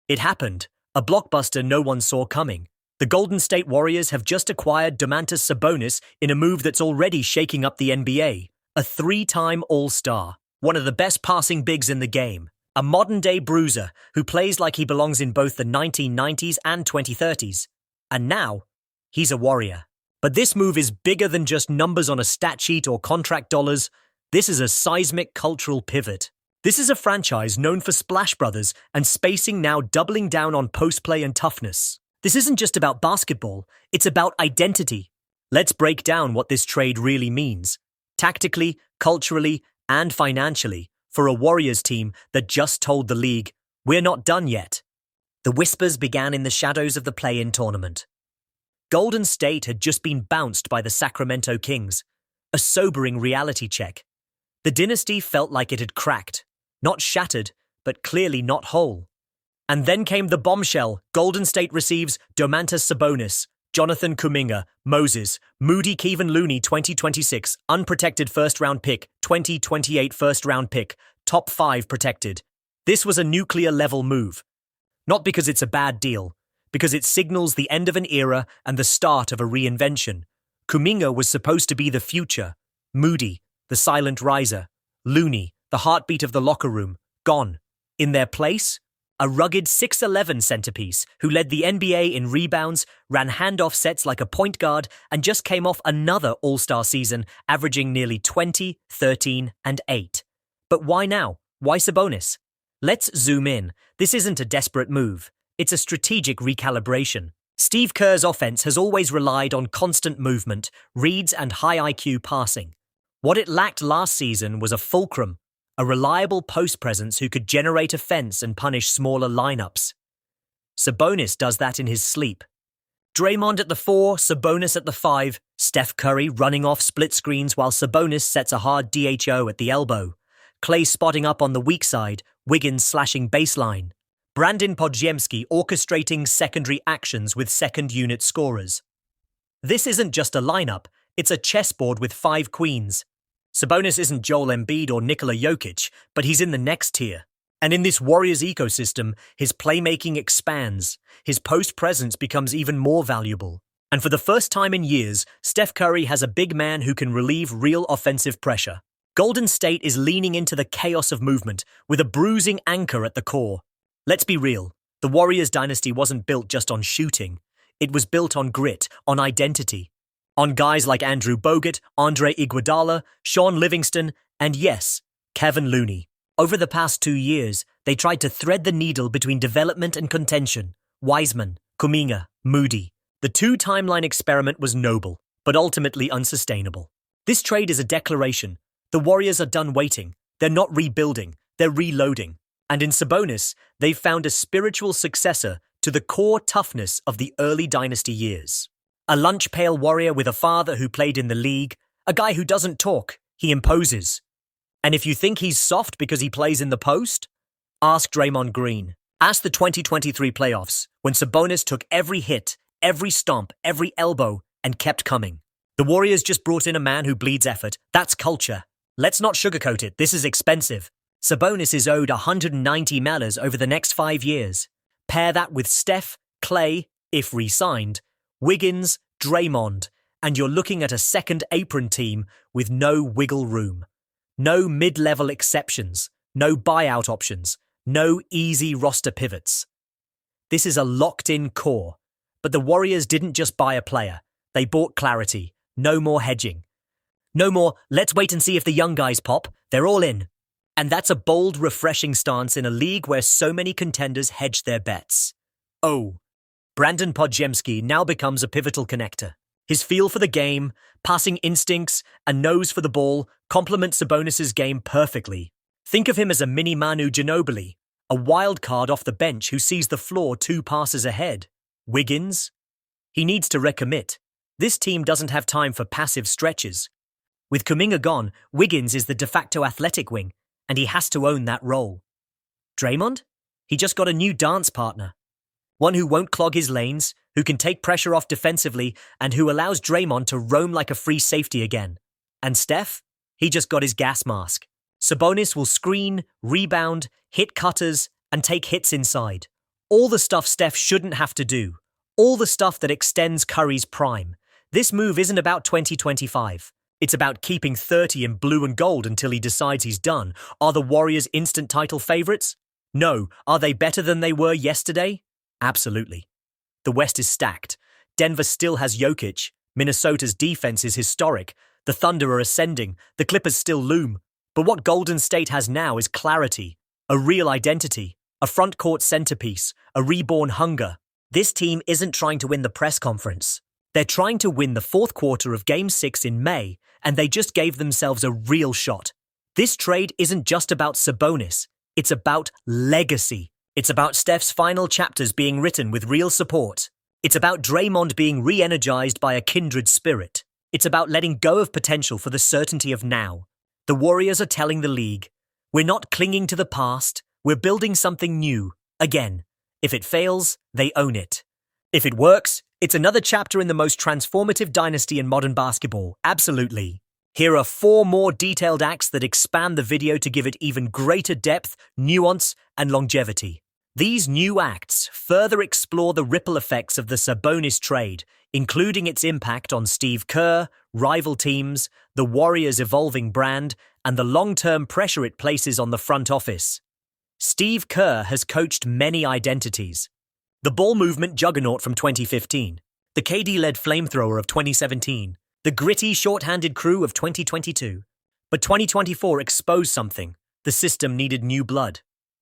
It happened, a blockbuster no one saw coming. The Golden State Warriors have just acquired Domantas Sabonis in a move that's already shaking up the NBA. A three-time All-Star, one of the best passing bigs in the game. A modern-day bruiser who plays like he belongs in both the 1990s and 2030s. And now, he's a Warrior. But this move is bigger than just numbers on a stat sheet or contract dollars. This is a seismic cultural pivot. This is a franchise known for Splash Brothers and spacing, now doubling down on post-play and toughness. This isn't just about basketball, it's about identity. Let's break down what this trade really means, tactically, culturally, and financially, for a Warriors team that just told the league, we're not done yet. The whispers began in the shadows of the play-in tournament. Golden State had just been bounced by the Sacramento Kings, a sobering reality check. The dynasty felt like it had cracked, not shattered, but clearly not whole. And then came the bombshell. Golden State receives Domantas Sabonis, Jonathan Kuminga, Moses, Moody, Kevin Looney 2026, unprotected first-round pick, 2028 first-round pick, top 5 protected. This was a nuclear-level move. Not because it's a bad deal, because it signals the end of an era and the start of a reinvention. Kuminga was supposed to be the future. Moody, the silent riser. Looney, the heartbeat of the locker room, gone. In their place, a rugged 6'11" centerpiece who led the NBA in rebounds, ran handoff sets like a point guard, and just came off another All-Star season, averaging nearly 20, 13, and 8. But why now? Why Sabonis? Let's zoom in. This isn't a desperate move. It's a strategic recalibration. Steve Kerr's offense has always relied on constant movement, reads, and high IQ passing. What it lacked last season was a fulcrum, a reliable post presence who could generate offense and punish smaller lineups. Sabonis does that in his sleep. Draymond at the 4, Sabonis at the 5, Steph Curry running off split screens while Sabonis sets a hard DHO at the elbow, Klay spotting up on the weak side, Wiggins slashing baseline, Brandon Podziemski orchestrating secondary actions with second-unit scorers. This isn't just a lineup, it's a chessboard with 5 queens. Sabonis isn't Joel Embiid or Nikola Jokic, but he's in the next tier. And in this Warriors ecosystem, his playmaking expands, his post presence becomes even more valuable. And for the first time in years, Steph Curry has a big man who can relieve real offensive pressure. Golden State is leaning into the chaos of movement with a bruising anchor at the core. Let's be real, the Warriors dynasty wasn't built just on shooting. It was built on grit, on identity. On guys like Andrew Bogut, Andre Iguodala, Sean Livingston, and yes, Kevin Looney. Over the past 2 years, they tried to thread the needle between development and contention. Wiseman, Kuminga, Moody. The 2-timeline experiment was noble, but ultimately unsustainable. This trade is a declaration. The Warriors are done waiting. They're not rebuilding, they're reloading. And in Sabonis, they've found a spiritual successor to the core toughness of the early dynasty years. A lunch-pail warrior with a father who played in the league, a guy who doesn't talk, he imposes. And if you think he's soft because he plays in the post, ask Draymond Green. Ask the 2023 playoffs, when Sabonis took every hit, every stomp, every elbow, and kept coming. The Warriors just brought in a man who bleeds effort. That's culture. Let's not sugarcoat it, this is expensive. Sabonis is owed $190 million over the next 5 years. Pair that with Steph, Klay, if re-signed, Wiggins, Draymond, and you're looking at a second apron team with no wiggle room. No mid-level exceptions, no buyout options, no easy roster pivots. This is a locked-in core, but the Warriors didn't just buy a player. They bought clarity, no more hedging. No more, let's wait and see if the young guys pop, they're all in. And that's a bold, refreshing stance in a league where so many contenders hedge their bets. Oh, Brandon Podziemski now becomes a pivotal connector. His feel for the game, passing instincts, and nose for the ball complement Sabonis' game perfectly. Think of him as a mini Manu Ginobili, a wild card off the bench who sees the floor 2 passes ahead. Wiggins? He needs to recommit. This team doesn't have time for passive stretches. With Kuminga gone, Wiggins is the de facto athletic wing, and he has to own that role. Draymond? He just got a new dance partner. One who won't clog his lanes, who can take pressure off defensively, and who allows Draymond to roam like a free safety again. And Steph? He just got his gas mask. Sabonis will screen, rebound, hit cutters, and take hits inside. All the stuff Steph shouldn't have to do. All the stuff that extends Curry's prime. This move isn't about 2025. It's about keeping 30 in blue and gold until he decides he's done. Are the Warriors instant title favorites? No. Are they better than they were yesterday? Absolutely. The West is stacked. Denver still has Jokic. Minnesota's defense is historic. The Thunder are ascending. The Clippers still loom. But what Golden State has now is clarity, a real identity, a front court centerpiece, a reborn hunger. This team isn't trying to win the press conference. They're trying to win the fourth quarter of Game 6 in May, and they just gave themselves a real shot. This trade isn't just about Sabonis. It's about legacy. It's about Steph's final chapters being written with real support. It's about Draymond being re-energized by a kindred spirit. It's about letting go of potential for the certainty of now. The Warriors are telling the league, we're not clinging to the past, we're building something new, again. If it fails, they own it. If it works, it's another chapter in the most transformative dynasty in modern basketball, absolutely. Here are 4 more detailed acts that expand the video to give it even greater depth, nuance, and longevity. These new acts further explore the ripple effects of the Sabonis trade, including its impact on Steve Kerr, rival teams, the Warriors' evolving brand, and the long-term pressure it places on the front office. Steve Kerr has coached many identities. The ball movement juggernaut from 2015, the KD-led flamethrower of 2017, the gritty, short-handed crew of 2022. But 2024 exposed something. The system needed new blood.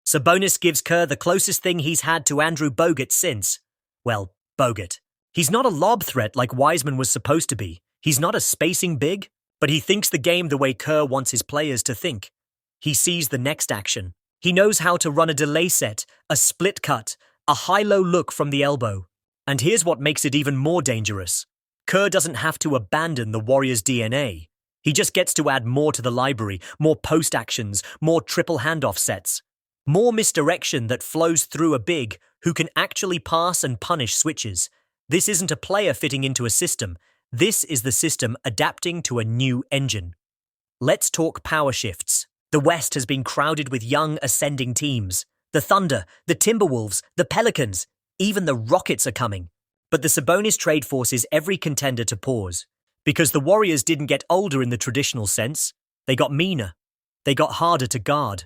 Sabonis gives Kerr the closest thing he's had to Andrew Bogut since, well, Bogut. He's not a lob threat like Wiseman was supposed to be. He's not a spacing big, but he thinks the game the way Kerr wants his players to think. He sees the next action. He knows how to run a delay set, a split cut, a high-low look from the elbow. And here's what makes it even more dangerous. Kerr doesn't have to abandon the Warriors' DNA. He just gets to add more to the library, more post actions, more triple handoff sets. More misdirection that flows through a big who can actually pass and punish switches. This isn't a player fitting into a system. This is the system adapting to a new engine. Let's talk power shifts. The West has been crowded with young, ascending teams. The Thunder, the Timberwolves, the Pelicans, even the Rockets are coming. But the Sabonis trade forces every contender to pause. Because the Warriors didn't get older in the traditional sense. They got meaner. They got harder to guard.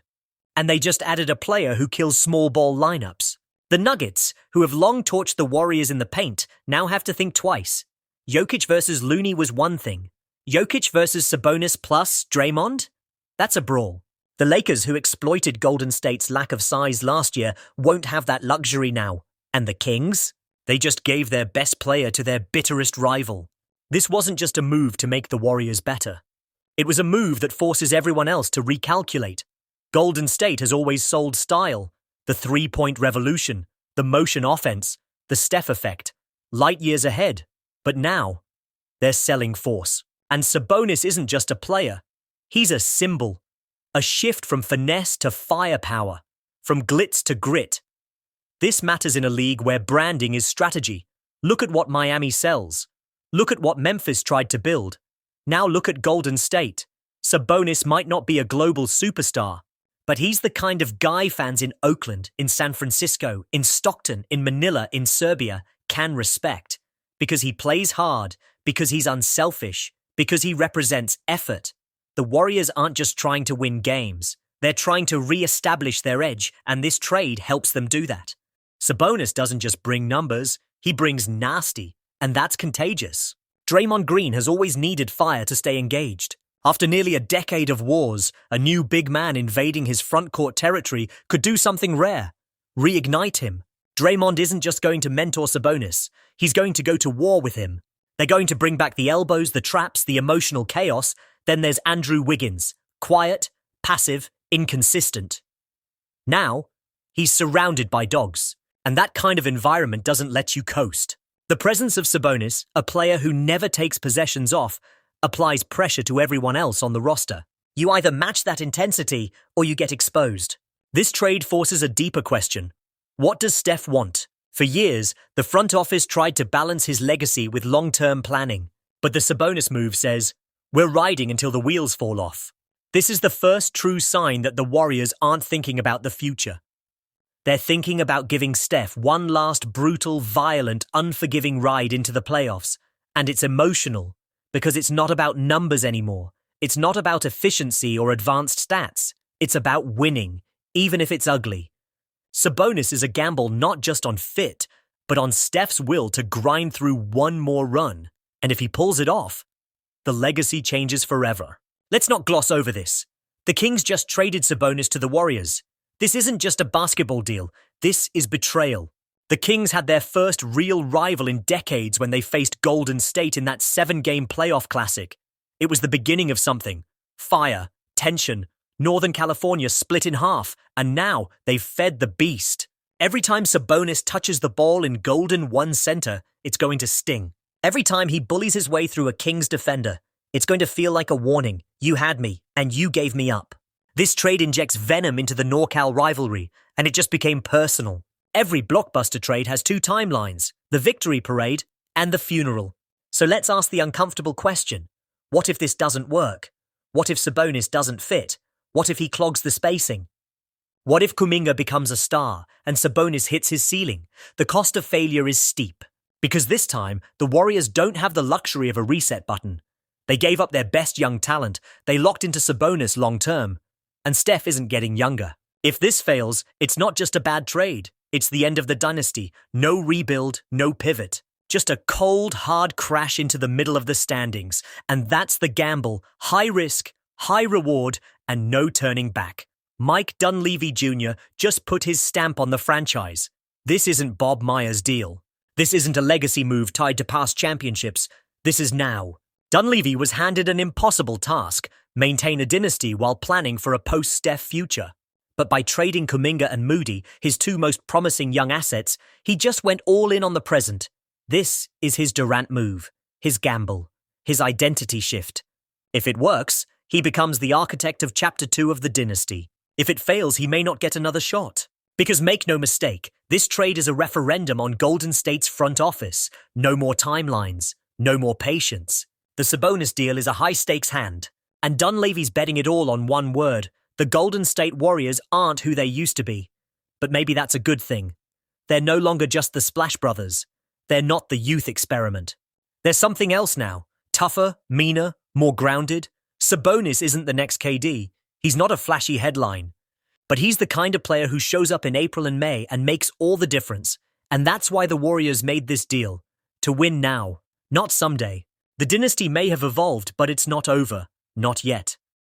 And they just added a player who kills small ball lineups. The Nuggets, who have long torched the Warriors in the paint, now have to think twice. Jokic versus Looney was one thing. Jokic versus Sabonis plus Draymond? That's a brawl. The Lakers, who exploited Golden State's lack of size last year, won't have that luxury now. And the Kings? They just gave their best player to their bitterest rival. This wasn't just a move to make the Warriors better. It was a move that forces everyone else to recalculate. Golden State has always sold style. The three-point revolution, the motion offense, the Steph effect. Light years ahead. But now, they're selling force. And Sabonis isn't just a player. He's a symbol. A shift from finesse to firepower. From glitz to grit. This matters in a league where branding is strategy. Look at what Miami sells. Look at what Memphis tried to build. Now look at Golden State. Sabonis might not be a global superstar, but he's the kind of guy fans in Oakland, in San Francisco, in Stockton, in Manila, in Serbia can respect. Because he plays hard, because he's unselfish, because he represents effort. The Warriors aren't just trying to win games. They're trying to re-establish their edge, and this trade helps them do that. Sabonis doesn't just bring numbers, he brings nasty, and that's contagious. Draymond Green has always needed fire to stay engaged. After nearly a decade of wars, a new big man invading his front court territory could do something rare. Reignite him. Draymond isn't just going to mentor Sabonis, he's going to go to war with him. They're going to bring back the elbows, the traps, the emotional chaos. Then there's Andrew Wiggins. Quiet, passive, inconsistent. Now, he's surrounded by dogs. And that kind of environment doesn't let you coast. The presence of Sabonis, a player who never takes possessions off, applies pressure to everyone else on the roster. You either match that intensity or you get exposed. This trade forces a deeper question. What does Steph want? For years, the front office tried to balance his legacy with long-term planning. But the Sabonis move says, we're riding until the wheels fall off. This is the first true sign that the Warriors aren't thinking about the future. They're thinking about giving Steph one last brutal, violent, unforgiving ride into the playoffs. And it's emotional, because it's not about numbers anymore. It's not about efficiency or advanced stats. It's about winning, even if it's ugly. Sabonis is a gamble not just on fit, but on Steph's will to grind through one more run. And if he pulls it off, the legacy changes forever. Let's not gloss over this. The Kings just traded Sabonis to the Warriors. This isn't just a basketball deal. This is betrayal. The Kings had their first real rival in decades when they faced Golden State in that 7-game playoff classic. It was the beginning of something. Fire, tension, Northern California split in half, and now they've fed the beast. Every time Sabonis touches the ball in Golden 1 center, it's going to sting. Every time he bullies his way through a Kings defender, it's going to feel like a warning. You had me, and you gave me up. This trade injects venom into the NorCal rivalry, and it just became personal. Every Blockbuster trade has 2 timelines, the victory parade and the funeral. So let's ask the uncomfortable question. What if this doesn't work? What if Sabonis doesn't fit? What if he clogs the spacing? What if Kuminga becomes a star and Sabonis hits his ceiling? The cost of failure is steep. Because this time, the Warriors don't have the luxury of a reset button. They gave up their best young talent, they locked into Sabonis long-term, and Steph isn't getting younger. If this fails, it's not just a bad trade. It's the end of the dynasty. No rebuild, no pivot. Just a cold, hard crash into the middle of the standings. And that's the gamble. High risk, high reward, and no turning back. Mike Dunleavy Jr. just put his stamp on the franchise. This isn't Bob Myers' deal. This isn't a legacy move tied to past championships. This is now. Dunleavy was handed an impossible task, maintain a dynasty while planning for a post-Steph future. But by trading Kuminga and Moody, his 2 most promising young assets, he just went all in on the present. This is his Durant move, his gamble, his identity shift. If it works, he becomes the architect of Chapter 2 of the dynasty. If it fails, he may not get another shot. Because make no mistake, this trade is a referendum on Golden State's front office. No more timelines, no more patience. The Sabonis deal is a high-stakes hand, and Dunleavy's betting it all on one word. The Golden State Warriors aren't who they used to be. But maybe that's a good thing. They're no longer just the Splash Brothers. They're not the youth experiment. There's something else now. Tougher, meaner, more grounded. Sabonis isn't the next KD. He's not a flashy headline. But he's the kind of player who shows up in April and May and makes all the difference. And that's why the Warriors made this deal. To win now, not someday. The dynasty may have evolved, but it's not over. Not yet.